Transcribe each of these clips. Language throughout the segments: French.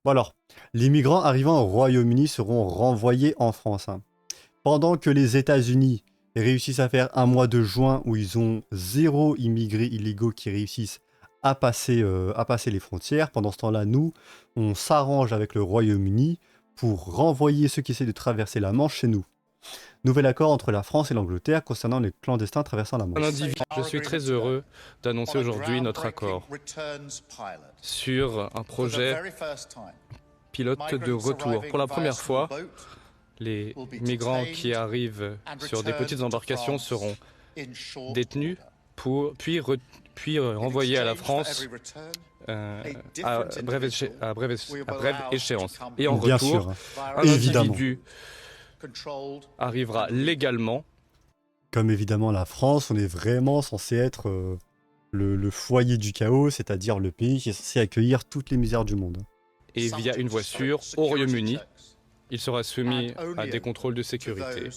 Bon alors, les migrants arrivant au Royaume-Uni seront renvoyés en France, hein. Pendant que les États-Unis réussissent à faire un mois de juin où ils ont zéro immigrés illégaux qui réussissent à passer les frontières, pendant ce temps-là, nous, on s'arrange avec le Royaume-Uni pour renvoyer ceux qui essaient de traverser la Manche chez nous. Nouvel accord entre la France et l'Angleterre concernant les clandestins traversant la Un Manche. individu. Je suis très heureux d'annoncer aujourd'hui notre accord sur un projet pilote de retour. Pour la première fois, les migrants qui arrivent sur des petites embarcations seront détenus puis renvoyés à la France à brève échéance. Et en Bien retour, sûr, un évidemment. individu arrivera légalement. Comme évidemment la France, on est vraiment censé être le foyer du chaos, c'est-à-dire le pays qui est censé accueillir toutes les misères du monde. Et via une voie sûre au Royaume-Uni, il sera soumis à des contrôles de sécurité.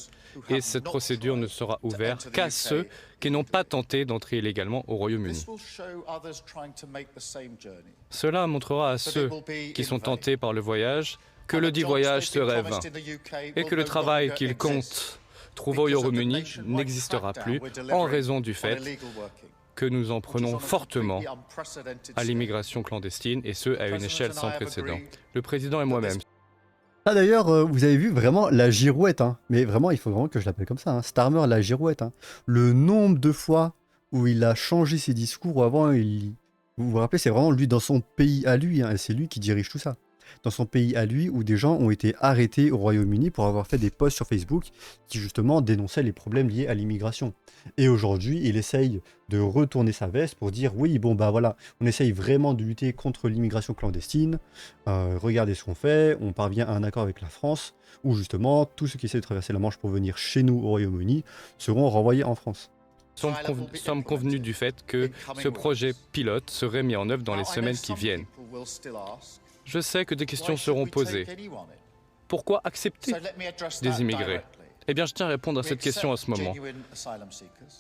Et cette procédure ne sera ouverte qu'à ceux qui n'ont pas tenté d'entrer illégalement au Royaume-Uni. Cela montrera à ceux qui sont tentés par le voyage que le dit voyage serait vain et que le travail qu'ils comptent trouver au Royaume-Uni n'existera plus en raison du fait que nous en prenons fortement à l'immigration clandestine, et ce, à une échelle sans précédent. Le président et moi-même. Ah d'ailleurs, vous avez vu vraiment la girouette, hein. Mais vraiment, il faut vraiment que je l'appelle comme ça, hein. Starmer la girouette, hein. Le nombre de fois où il a changé ses discours, où avant, vous vous rappelez, c'est vraiment lui dans son pays à lui, hein, et c'est lui qui dirige tout ça. Dans son pays à lui, où des gens ont été arrêtés au Royaume-Uni pour avoir fait des posts sur Facebook qui justement dénonçaient les problèmes liés à l'immigration. Et aujourd'hui, il essaye de retourner sa veste pour dire oui, bon bah voilà, on essaye vraiment de lutter contre l'immigration clandestine, regardez ce qu'on fait, on parvient à un accord avec la France, où justement tous ceux qui essaient de traverser la Manche pour venir chez nous au Royaume-Uni seront renvoyés en France. Sommes convenus du fait que ce projet pilote serait mis en œuvre dans les semaines qui viennent. Je sais que des questions seront posées. Pourquoi accepter des immigrés? Eh bien, je tiens à répondre à cette question à ce moment.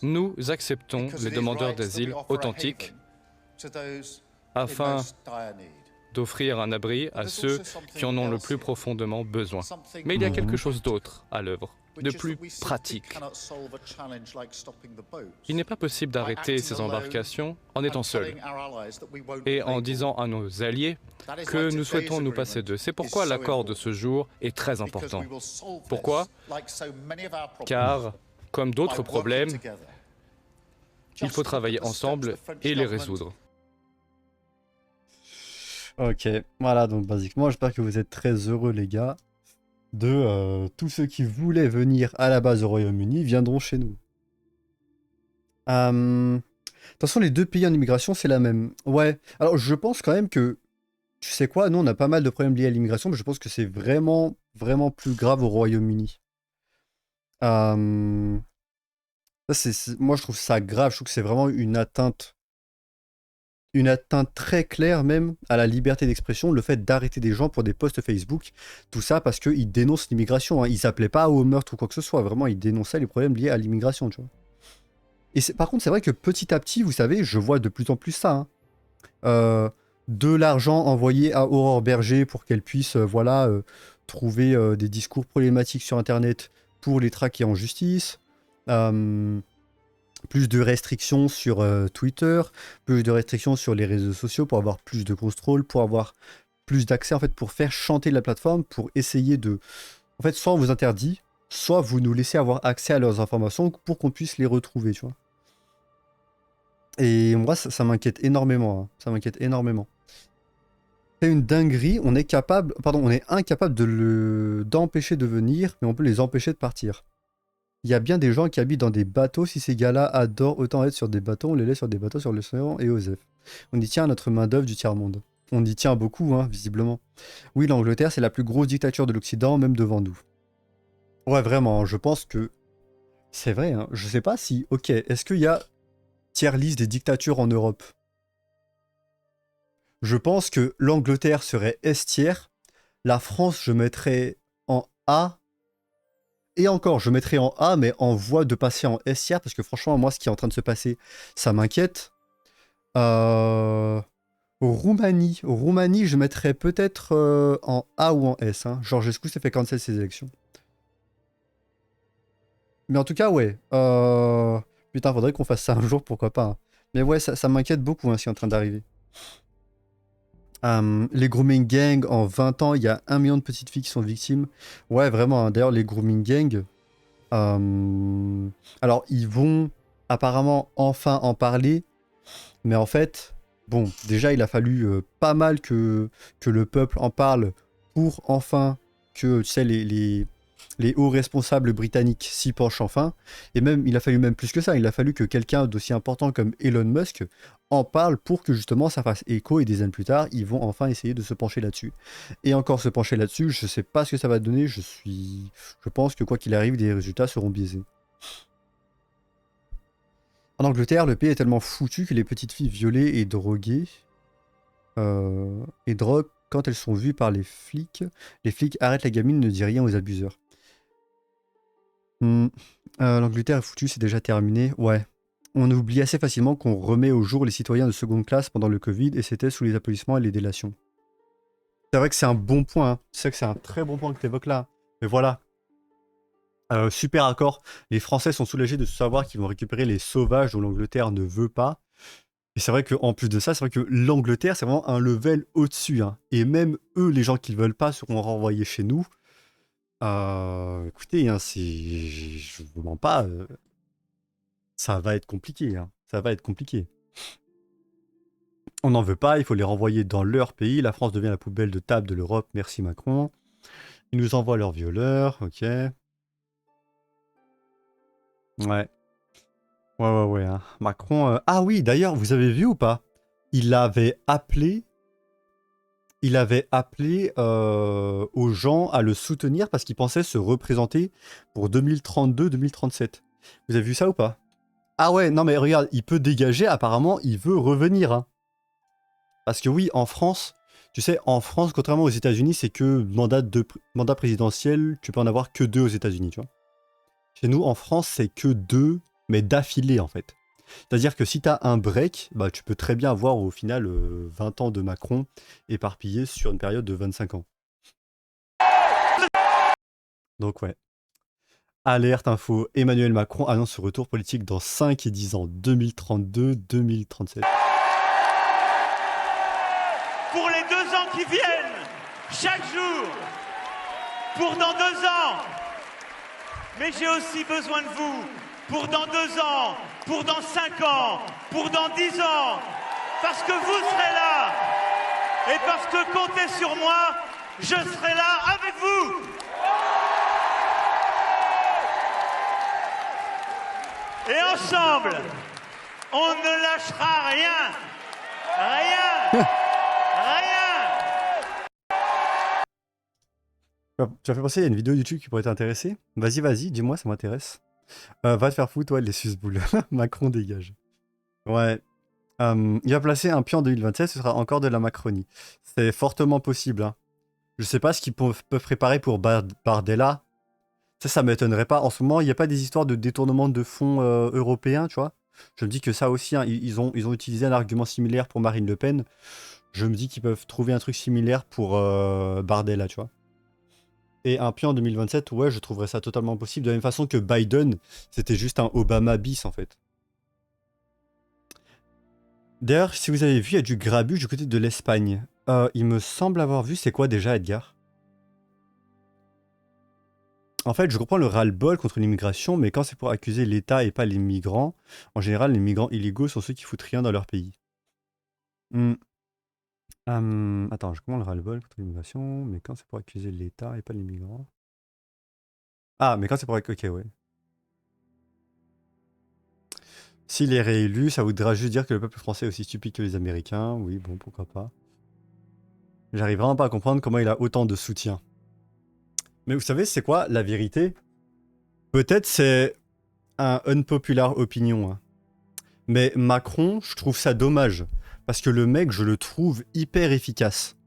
Nous acceptons les demandeurs d'asile authentiques afin d'offrir un abri à ceux qui en ont le plus profondément besoin. Mais il y a quelque chose d'autre à l'œuvre, de plus pratique. Il n'est pas possible d'arrêter ces embarcations en étant seuls et en disant à nos alliés que nous souhaitons nous passer d'eux. C'est pourquoi l'accord de ce jour est très important. Pourquoi? Car, comme d'autres problèmes, il faut travailler ensemble et les résoudre. Ok, voilà, donc basiquement, j'espère que vous êtes très heureux, les gars, de tous ceux qui voulaient venir à la base au Royaume-Uni viendront chez nous. De toute façon, les deux pays en immigration, c'est la même. Ouais, alors je pense quand même que, tu sais quoi, nous on a pas mal de problèmes liés à l'immigration, mais je pense que c'est vraiment, vraiment plus grave au Royaume-Uni. Euh, moi je trouve ça grave, je trouve que c'est vraiment une atteinte très claire même à la liberté d'expression, le fait d'arrêter des gens pour des posts Facebook, tout ça parce qu'ils dénoncent l'immigration, hein. Ils s'appelaient pas au meurtre ou quoi que ce soit, vraiment ils dénonçaient les problèmes liés à l'immigration, tu vois. Et par contre, c'est vrai que petit à petit, vous savez, je vois de plus en plus ça, hein. De l'argent envoyé à Aurore Berger pour qu'elle puisse voilà, trouver des discours problématiques sur Internet pour les traquer en justice. Plus de restrictions sur Twitter, plus de restrictions sur les réseaux sociaux pour avoir plus de contrôle, pour avoir plus d'accès, en fait, pour faire chanter la plateforme, pour essayer de... En fait, soit on vous interdit, soit vous nous laissez avoir accès à leurs informations pour qu'on puisse les retrouver, tu vois. Et moi, ça m'inquiète énormément, hein. Ça m'inquiète énormément. C'est une dinguerie, on est capable... Pardon, on est incapable d'empêcher de venir, mais on peut les empêcher de partir. Il y a bien des gens qui habitent dans des bateaux. Si ces gars-là adorent autant être sur des bateaux, on les laisse sur des bateaux sur l'océan et Osef. On y tient à notre main-d'œuvre du tiers-monde. On y tient beaucoup, hein, visiblement. Oui, l'Angleterre, c'est la plus grosse dictature de l'Occident, même devant nous. Ouais, vraiment, je pense que. C'est vrai, hein. Je sais pas si. Ok, est-ce qu'il y a tiers liste des dictatures en Europe? Je pense que l'Angleterre serait S tiers. La France, je mettrais en A. Et encore, je mettrais en A, mais en voie de passer en S tiers, parce que franchement, moi, ce qui est en train de se passer, ça m'inquiète. Ouais, Roumanie. Roumanie, je mettrais peut-être en A ou en S. Hein. Georgescu s'est fait cancel ses élections. Mais en tout cas, ouais. Putain, faudrait qu'on fasse ça un jour, pourquoi pas. Hein. Mais ouais, ça m'inquiète beaucoup hein, ce qui est en train d'arriver. Les grooming gangs, en 20 ans, il y a 1 million de petites filles qui sont victimes. Ouais, vraiment. Hein. D'ailleurs, les grooming gangs, alors, ils vont apparemment enfin en parler. Mais en fait, bon, déjà, il a fallu pas mal que le peuple en parle pour enfin que, tu sais, les hauts responsables britanniques s'y penchent enfin. Et même, il a fallu même plus que ça. Il a fallu que quelqu'un d'aussi important comme Elon Musk en parle pour que justement ça fasse écho et des années plus tard, ils vont enfin essayer de se pencher là-dessus. Et encore se pencher là-dessus, je sais pas ce que ça va donner. Je pense que quoi qu'il arrive, les résultats seront biaisés. En Angleterre, le pays est tellement foutu que les petites filles violées et droguées et droguent quand elles sont vues par les flics arrêtent la gamine, ne dit rien aux abuseurs. L'Angleterre est foutue, c'est déjà terminé. Ouais. On oublie assez facilement qu'on remet au jour les citoyens de seconde classe pendant le Covid et c'était sous les applaudissements et les délations. C'est vrai que c'est un bon point. Hein. C'est vrai que c'est un très bon point que tu évoques là. Mais voilà. Super accord. Les Français sont soulagés de savoir qu'ils vont récupérer les sauvages dont l'Angleterre ne veut pas. Et c'est vrai qu'en plus de ça, c'est vrai que l'Angleterre, c'est vraiment un level au-dessus. Hein. Et même eux, les gens qui ne veulent pas, seront renvoyés chez nous. Écoutez, hein, je vous mens pas, ça va être compliqué. Hein. Ça va être compliqué. On n'en veut pas, il faut les renvoyer dans leur pays. La France devient la poubelle de table de l'Europe. Merci Macron. Ils nous envoient leurs violeurs, ok. Ouais. Ouais. Hein. Macron. Ah oui, d'ailleurs, vous avez vu ou pas? Il avait appelé aux gens à le soutenir parce qu'il pensait se représenter pour 2032-2037. Vous avez vu ça ou pas? Ah ouais, non mais regarde, il peut dégager, apparemment, il veut revenir. Hein. Parce que oui, en France, tu sais, en France, contrairement aux États-Unis, c'est que mandat présidentiel, tu peux en avoir que 2 aux États-Unis, tu vois. Chez nous, en France, c'est que 2, mais d'affilée, en fait. C'est-à-dire que si tu as un break, bah, tu peux très bien avoir au final 20 ans de Macron éparpillés sur une période de 25 ans. Donc ouais. Alerte info, Emmanuel Macron annonce ce retour politique dans 5 et 10 ans, 2032-2037. Pour les 2 ans qui viennent, chaque jour, pour dans 2 ans. Mais j'ai aussi besoin de vous, pour dans 2 ans, pour dans 5 ans, pour dans 10 ans, parce que vous serez là, et parce que comptez sur moi, je serai là avec vous. Et ensemble, on ne lâchera rien. Rien. Tu as fait penser, il y a une vidéo YouTube qui pourrait t'intéresser. Vas-y, dis-moi, ça m'intéresse. Va te faire foutre, toi, les susboules. Macron dégage. Ouais. Il va placer un pion en 2027, ce sera encore de la Macronie. C'est fortement possible. Hein. Je sais pas ce qu'ils peuvent préparer pour Bardella. Ça m'étonnerait pas. En ce moment, il n'y a pas des histoires de détournement de fonds européens, tu vois. Je me dis que ça aussi, hein, ils ont utilisé un argument similaire pour Marine Le Pen. Je me dis qu'ils peuvent trouver un truc similaire pour Bardella, tu vois. Et un pion en 2027, ouais, je trouverais ça totalement possible. De la même façon que Biden, c'était juste un Obama bis, en fait. D'ailleurs, si vous avez vu, il y a du grabuge du côté de l'Espagne. Il me semble avoir vu, c'est quoi déjà, Edgar? En fait, je comprends le ras-le-bol contre l'immigration, mais quand c'est pour accuser l'État et pas les migrants, en général, les migrants illégaux sont ceux qui foutent rien dans leur pays. Attends, je comprends le ras-le-bol contre l'immigration, mais quand c'est pour accuser l'État et pas les migrants... Ah, mais quand c'est pour... Ok, ouais. S'il est réélu, ça voudra juste dire que le peuple français est aussi stupide que les Américains. Oui, bon, pourquoi pas. J'arrive vraiment pas à comprendre comment il a autant de soutien. Mais vous savez, c'est quoi la vérité? Peut-être c'est un unpopular opinion. Hein. Mais Macron, je trouve ça dommage. Parce que le mec, je le trouve hyper efficace.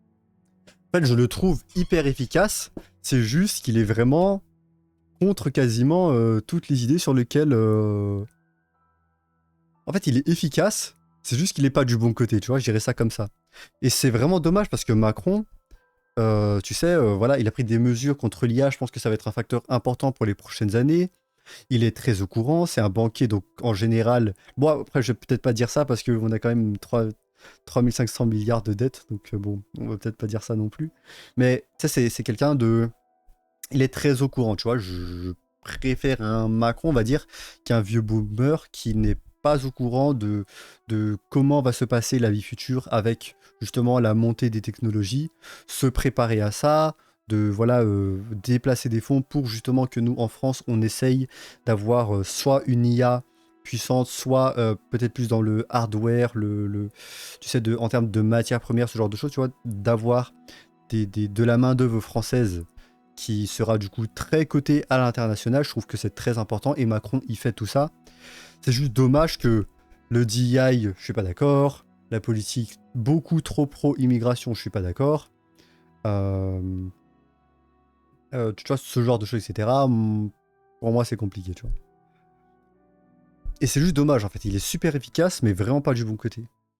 En fait, je le trouve hyper efficace. C'est juste qu'il est vraiment contre quasiment toutes les idées sur lesquelles... En fait, il est efficace. C'est juste qu'il est pas du bon côté, tu vois. Je dirais ça comme ça. Et c'est vraiment dommage parce que Macron, tu sais, voilà, il a pris des mesures contre l'IA. Je pense que ça va être un facteur important pour les prochaines années. Il est très au courant. C'est un banquier, donc en général. Bon, après, je vais peut-être pas dire ça parce qu'on a quand même 3500 milliards de dettes. Donc, bon, on va peut-être pas dire ça non plus. Mais ça, c'est quelqu'un de. Il est très au courant, tu vois. Je préfère un Macron, on va dire, qu'un vieux boomer qui n'est pas au courant de comment va se passer la vie future avec justement la montée des technologies, se préparer à ça, de voilà déplacer des fonds pour justement que nous en France on essaye d'avoir soit une IA puissante, soit peut-être plus dans le hardware, tu sais, en termes de matières premières, ce genre de choses, tu vois, d'avoir de la main-d'œuvre française qui sera du coup très cotée à l'international. Je trouve que c'est très important et Macron il fait tout ça. C'est juste dommage que le DEI, je suis pas d'accord. La politique beaucoup trop pro-immigration, je suis pas d'accord. Tu vois, ce genre de choses, etc. Pour moi, c'est compliqué, tu vois. Et c'est juste dommage, en fait. Il est super efficace, mais vraiment pas du bon côté.